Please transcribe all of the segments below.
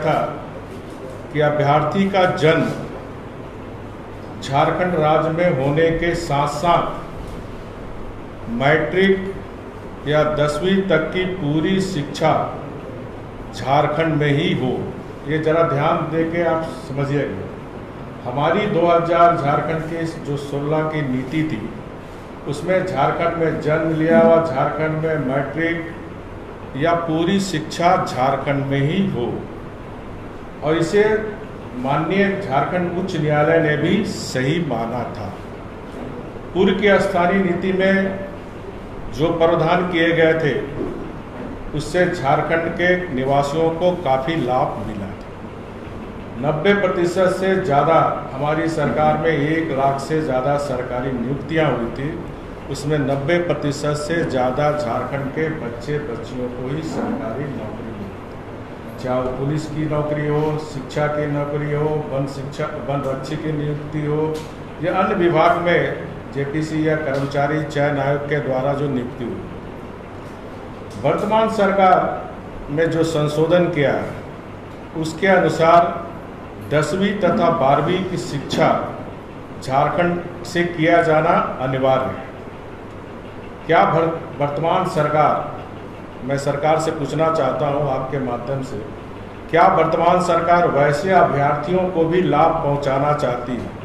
था कि अभ्यर्थी का जन्म झारखंड राज्य में होने के साथ साथ मैट्रिक या 10वीं तक की पूरी शिक्षा झारखंड में ही हो। ये ज़रा ध्यान देके आप समझिएगा। हमारी 2000 झारखंड के जो 16 की नीति थी उसमें झारखंड में जन्म लिया हुआ झारखंड में मैट्रिक या पूरी शिक्षा झारखंड में ही हो, और इसे माननीय झारखंड उच्च न्यायालय ने भी सही माना था। पूर्व की स्थानीय नीति में जो प्रावधान किए गए थे उससे झारखंड के निवासियों को काफ़ी लाभ मिला था। 90% से ज़्यादा हमारी सरकार में 1 लाख से ज़्यादा सरकारी नियुक्तियां हुई थी, उसमें 90% से ज़्यादा झारखंड के बच्चे बच्चियों को ही सरकारी नौकरी मिली, चाहे वो पुलिस की नौकरी हो, शिक्षा की नौकरी हो, वन रक्षी की नियुक्ति हो या अन्य विभाग में जेपीसी या कर्मचारी चयन आयोग के द्वारा जो नियुक्ति हुई। वर्तमान सरकार में जो संशोधन किया उसके अनुसार 10वीं तथा 12वीं की शिक्षा झारखंड से किया जाना अनिवार्य है। क्या वर्तमान सरकार, मैं सरकार से पूछना चाहता हूं आपके माध्यम से, क्या वर्तमान सरकार वैसे अभ्यर्थियों को भी लाभ पहुंचाना चाहती है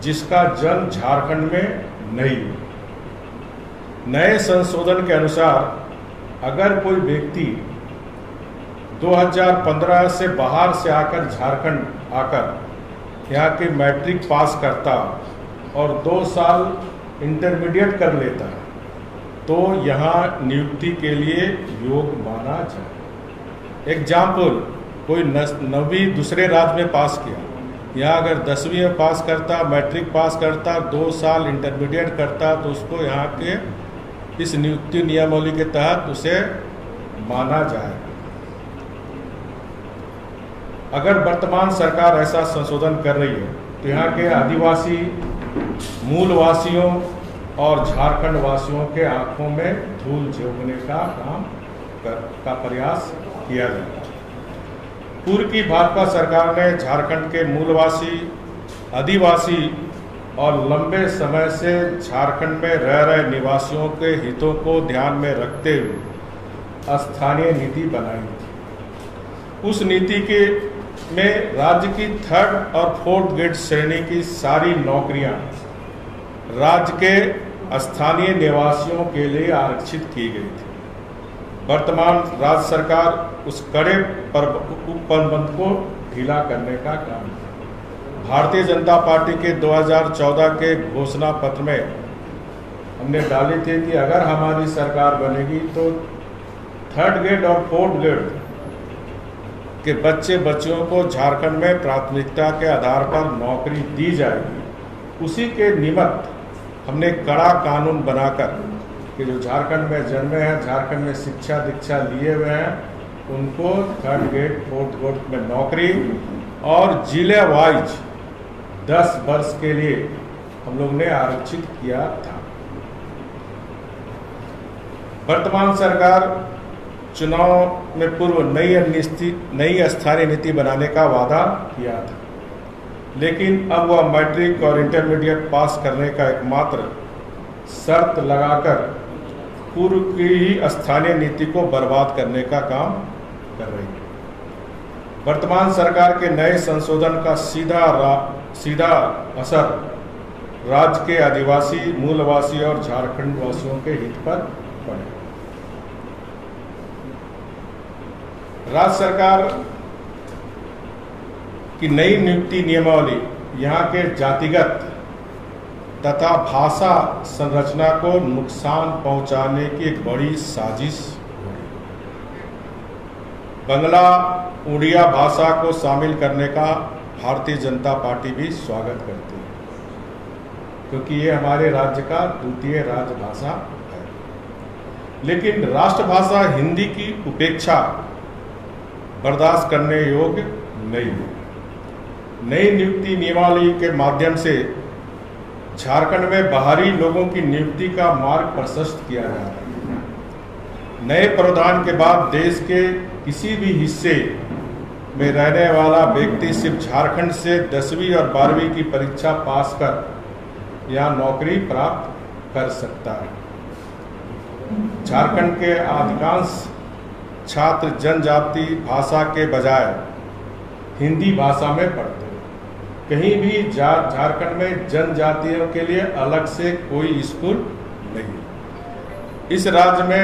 जिसका जन्म झारखंड में नहीं है? नए संशोधन के अनुसार अगर कोई व्यक्ति 2015 से बाहर से आकर झारखंड आकर यहाँ की मैट्रिक पास करता और 2 साल इंटरमीडिएट कर लेता तो यहाँ नियुक्ति के लिए योग माना जाए। एग्जाम्पल, कोई 9वीं दूसरे राज्य में पास किया, यहाँ अगर 10वीं में पास करता, मैट्रिक पास करता, 2 साल इंटरमीडिएट करता तो उसको यहाँ के इस नियुक्ति नियमावली के तहत उसे माना जाए। अगर वर्तमान सरकार ऐसा संशोधन कर रही है तो यहाँ के आदिवासी मूलवासियों और झारखंड वासियों के आंखों में धूल झोंकने का प्रयास किया जाए। पूर्व की भाजपा सरकार ने झारखंड के मूलवासी, आदिवासी और लंबे समय से झारखंड में रह रहे निवासियों के हितों को ध्यान में रखते हुए स्थानीय नीति बनाई थी। उस नीति के में राज्य की 3rd और 4th ग्रेड श्रेणी की सारी नौकरियां राज्य के स्थानीय निवासियों के लिए आरक्षित की गई थी। वर्तमान राज्य सरकार उस कड़े प्रतिबंध को ढीला करने का काम है। भारतीय जनता पार्टी के 2014 के घोषणा पत्र में हमने डाली थी कि अगर हमारी सरकार बनेगी तो 3rd ग्रेड और 4th ग्रेड के बच्चे बच्चियों को झारखंड में प्राथमिकता के आधार पर नौकरी दी जाएगी। उसी के निमित्त हमने कड़ा कानून बनाकर कि जो झारखंड में जन्मे हैं, झारखंड में शिक्षा दीक्षा लिए हुए हैं, उनको 3rd ग्रेड 4th ग्रेड में नौकरी और जिले वाइज 10 वर्ष के लिए हम लोग ने आरक्षित किया था। वर्तमान सरकार चुनाव में पूर्व नई स्थानीय नीति बनाने का वादा किया था, लेकिन अब वह मैट्रिक और इंटरमीडिएट पास करने का एकमात्र शर्त लगाकर पूर्व की ही स्थानीय नीति को बर्बाद करने का काम कर रही है। वर्तमान सरकार के नए संशोधन का सीधा असर राज्य के आदिवासी, मूलवासी और झारखंड वासियों के हित पर पड़े। राज्य सरकार की नई नियुक्ति नियमावली यहाँ के जातिगत तथा भाषा संरचना को नुकसान पहुंचाने की एक बड़ी साजिश है। बंगला, उड़िया भाषा को शामिल करने का भारतीय जनता पार्टी भी स्वागत करती है, क्योंकि ये हमारे राज्य का द्वितीय राजभाषा है। लेकिन राष्ट्रभाषा हिंदी की उपेक्षा बर्दाश्त करने योग्य नहीं है। नई नियुक्ति नियमावली के माध्यम से झारखंड में बाहरी लोगों की नियुक्ति का मार्ग प्रशस्त किया जा रहा है। नए प्रावधान के बाद देश के किसी भी हिस्से में रहने वाला व्यक्ति सिर्फ झारखंड से 10वीं और 12वीं की परीक्षा पास कर यहाँ नौकरी प्राप्त कर सकता है। झारखंड के अधिकांश छात्र जनजाति भाषा के बजाय हिंदी भाषा में पढ़ते हैं। कहीं भी झारखंड में जनजातियों के लिए अलग से कोई स्कूल नहीं। इस राज्य में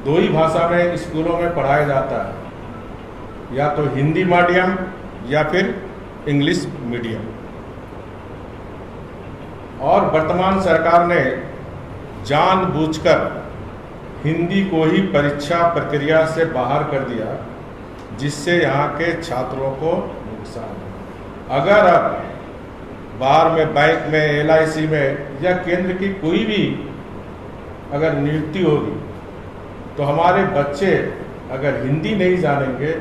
2 ही भाषा में स्कूलों में पढ़ाया जाता है, या तो हिंदी मीडियम या फिर इंग्लिश मीडियम। और वर्तमान सरकार ने जानबूझकर हिंदी को ही परीक्षा प्रक्रिया से बाहर कर दिया, जिससे यहाँ के छात्रों को नुकसान है। अगर अब बाहर में बैंक में, LIC में या केंद्र की कोई भी अगर नियुक्ति होगी तो हमारे बच्चे अगर हिंदी नहीं जानेंगे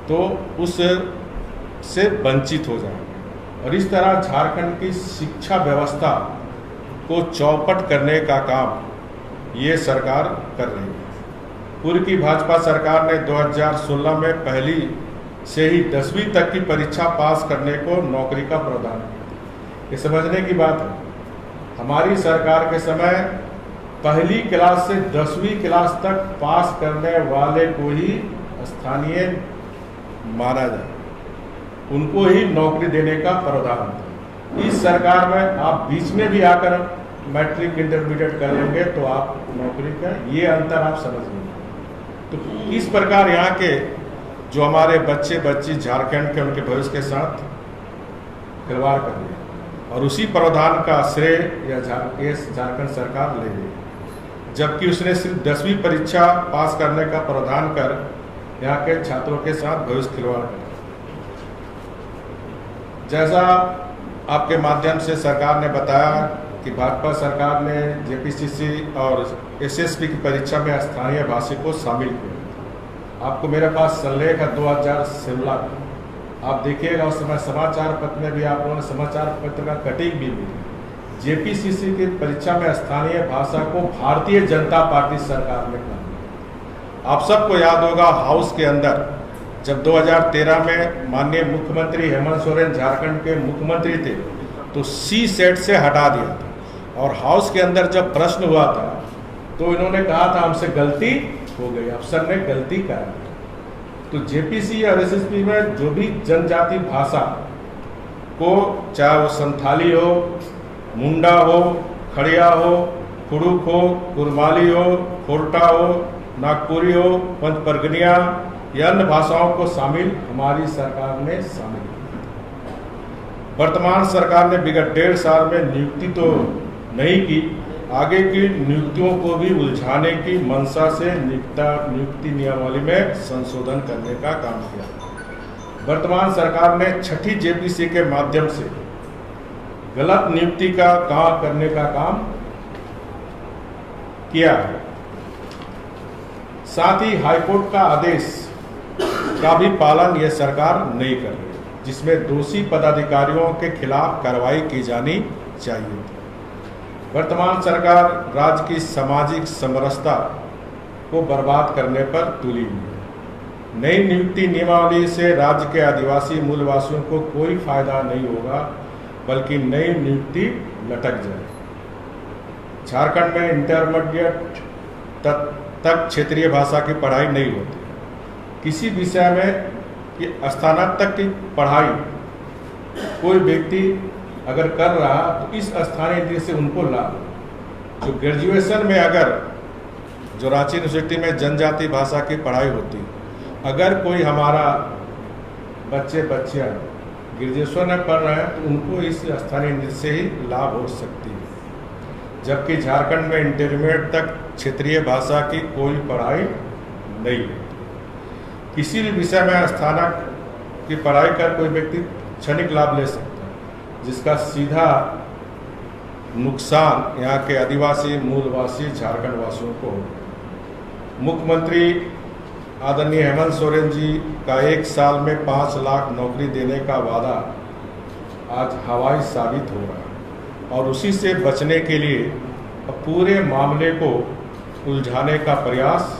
तो उस से वंचित हो जाएंगे। और इस तरह झारखंड की शिक्षा व्यवस्था को चौपट करने का काम ये सरकार कर रही है। पूर्व की भाजपा सरकार ने 2016 में पहली से ही 10वीं तक की परीक्षा पास करने को नौकरी का प्रावधान किया। ये समझने की बात है, हमारी सरकार के समय पहली क्लास से 10वीं क्लास तक पास करने वाले को ही स्थानीय माना जाए, उनको ही नौकरी देने का प्रावधान था। इस सरकार में आप बीच में भी आकर मैट्रिक इंटरमीडिएट कर लेंगे तो आप नौकरी का ये अंतर आप समझ लेंगे। तो इस प्रकार यहाँ के जो हमारे बच्चे बच्ची झारखंड के उनके भविष्य के साथ खिलवाड़ कर रही है, और उसी प्रावधान का श्रेय या झारखंड सरकार ले रही है, जबकि उसने सिर्फ 10वीं परीक्षा पास करने का प्रावधान कर यहाँ के छात्रों के साथ भविष्य खिलवाड़ कर। जैसा आपके माध्यम से सरकार ने बताया कि भाजपा सरकार ने JPCC और SSB की परीक्षा में स्थानीय भाषी को शामिल किया। आपको मेरे पास संलेख है 2016 का, आप देखिएगा। उस समय समाचार पत्र में भी आप लोगों ने समाचार पत्र का कटिंग भी मिली। JPCC की परीक्षा में स्थानीय भाषा को भारतीय जनता पार्टी सरकार ने कहा। आप सबको याद होगा, हाउस के अंदर जब 2013 में माननीय मुख्यमंत्री हेमंत सोरेन झारखंड के मुख्यमंत्री थे तो C सेट से हटा दिया था, और हाउस के अंदर जब प्रश्न हुआ था तो इन्होंने कहा था हमसे गलती हो गई, अफसर ने गलती करा। तो JPC और SSB में जो भी जनजाति भाषा को, चाहे वो संथाली हो, मुंडा हो, खड़िया हो, कुड़ुक हो, कुरमाली हो, खोरटा हो, नागपुरी हो, पंच परगनिया या अन्य भाषाओं को शामिल हमारी सरकार ने शामिल किया। वर्तमान सरकार ने विगत 1.5 साल में नियुक्ति तो नहीं की, आगे की नियुक्तियों को भी उलझाने की मंशा से नियुक्ति नियमावली में संशोधन करने का काम किया। वर्तमान सरकार ने 6ठी JPC के माध्यम से गलत नियुक्ति का काम करने का काम किया है। साथ ही हाईकोर्ट का आदेश का भी पालन यह सरकार नहीं कर रही, जिसमें दोषी पदाधिकारियों के खिलाफ कार्रवाई की जानी चाहिए। वर्तमान सरकार राज्य की सामाजिक समरसता को बर्बाद करने पर तुली हुई है। नई नियुक्ति नियमावली से राज्य के आदिवासी मूलवासियों को कोई फायदा नहीं होगा, बल्कि नई नियुक्ति लटक जाए। झारखंड में इंटरमीडिएट तक क्षेत्रीय भाषा की पढ़ाई नहीं होती। किसी विषय में कि स्नातक की पढ़ाई कोई व्यक्ति अगर कर रहा तो इस स्थानीय नीति से उनको लाभ। जो ग्रेजुएशन में अगर जो रांची यूनिवर्सिटी में जनजाति भाषा की पढ़ाई होती, अगर कोई हमारा बच्चे बच्चियाँ ग्रेजुएशन में पढ़ रहे हैं तो उनको इस स्थानीय नीति से ही लाभ हो सकती है। जबकि झारखंड में इंटरमीडिएट तक क्षेत्रीय भाषा की कोई पढ़ाई नहीं है। किसी भी विषय में स्नातक की पढ़ाई कर कोई व्यक्ति क्षणिक लाभ ले सकता है, जिसका सीधा नुकसान यहाँ के आदिवासी मूलवासी झारखंड वासियों को। मुख्यमंत्री आदरणीय हेमंत सोरेन जी का 1 साल में 5 लाख नौकरी देने का वादा आज हवाई साबित हो रहा है, और उसी से बचने के लिए पूरे मामले को उलझाने का प्रयास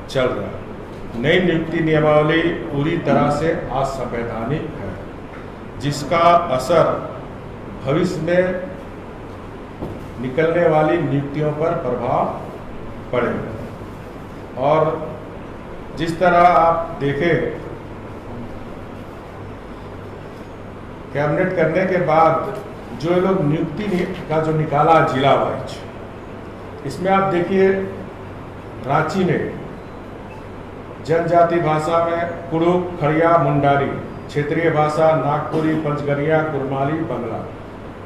चल रहा है। नई नियुक्ति नियमावली पूरी तरह से असंवैधानिक है, जिसका असर भविष्य में निकलने वाली नियुक्तियों पर प्रभाव पड़ेगा। और जिस तरह आप देखें, कैबिनेट करने के बाद जो लोग नियुक्ति का जो निकाला जिला वाइज, इसमें आप देखिए रांची में जनजाति भाषा में कुड़ुक, खड़िया, मुंडारी, क्षेत्रीय भाषा नागपुरी, पंचगरिया, कुरमाली, बंगला,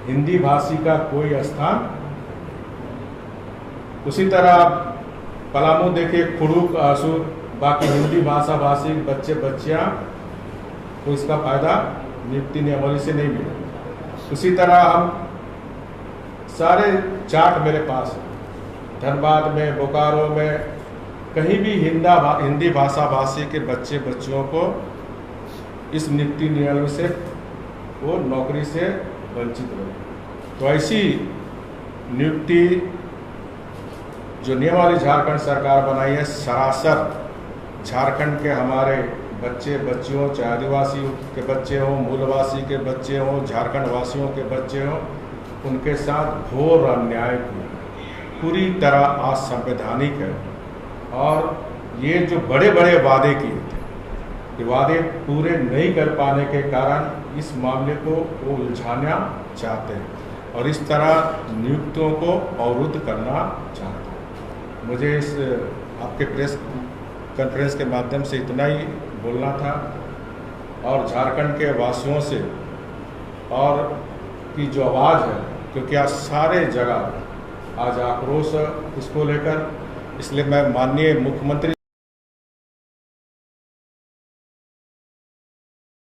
हिंदी भाषी का कोई स्थान। उसी तरह आप पलामू देखिए, कुड़ुक, आसुर, बाकी हिंदी भाषा भाषी बच्चे बच्चियां को इसका फायदा नियुक्ति नियमावली से नहीं मिला। उसी तरह हम सारे चार्ट मेरे पास है, धनबाद में, बोकारो में, कहीं भी हिंदी भाषा भाषी के बच्चे बच्चियों को इस नियुक्ति नियमावली से वो नौकरी से वंचित रहे। तो ऐसी नियुक्ति जो नियमावली झारखंड सरकार बनाई है, सरासर झारखंड के हमारे बच्चे बच्चियों, चाहे आदिवासी के बच्चे हों, मूलवासी के बच्चे हों, झारखंड वासियों के बच्चे हों, उनके साथ घोर अन्याय किया, पूरी तरह असंवैधानिक है। और ये जो बड़े बड़े वादे किए थे, ये वादे पूरे नहीं कर पाने के कारण इस मामले को वो उलझाना चाहते हैं और इस तरह नियुक्तियों को अवरुद्ध करना चाहते हैं। मुझे इस आपके प्रेस कॉन्फ्रेंस के माध्यम से इतना ही बोलना था और झारखंड के वासियों से और की जो आवाज़ है, क्योंकि आज सारे जगह आज आक्रोश इसको लेकर, इसलिए मैं माननीय मुख्यमंत्री